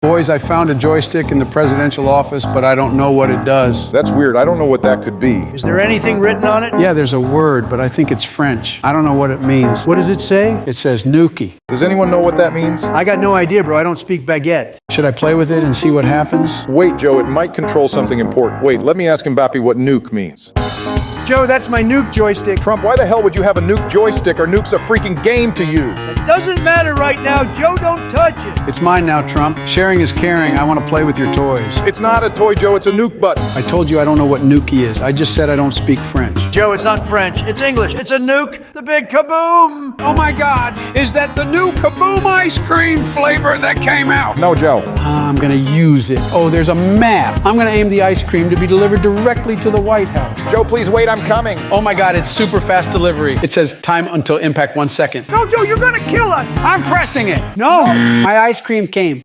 Boys, I found a joystick in the presidential office, but I don't know what it does. That's weird. I don't know what that could be. Is there anything written on it? Yeah, there's a word, but I think it's French. I don't know what it means. What does it say? It says nuki. Does anyone know what that means? I got no idea, bro. I don't speak baguette. Should I play with it and see what happens? Wait, Joe, it might control something important. Wait, let me ask Mbappe what nuke means. Joe, that's my nuke joystick. Trump, why the hell would you have a nuke joystick? Or nuke's a freaking game to you? It doesn't matter right now. Joe, don't touch it. It's mine now, Trump. Sharing is caring. I want to play with your toys. It's not a toy, Joe. It's a nuke button. I told you I don't know what nuki is. I just said I don't speak French. Joe, it's not French. It's English. It's a nuke. The big kaboom. Oh my God, is that the new Kaboom ice cream flavor that came out? No, Joe. I'm gonna use it. Oh, there's a map. I'm gonna aim the ice cream to be delivered directly to the White House. Joe, please wait. I'm coming. Oh my God, it's super fast delivery. It says time until impact 1 second. No, Joe, you're gonna kill us. I'm pressing it. No. My ice cream came.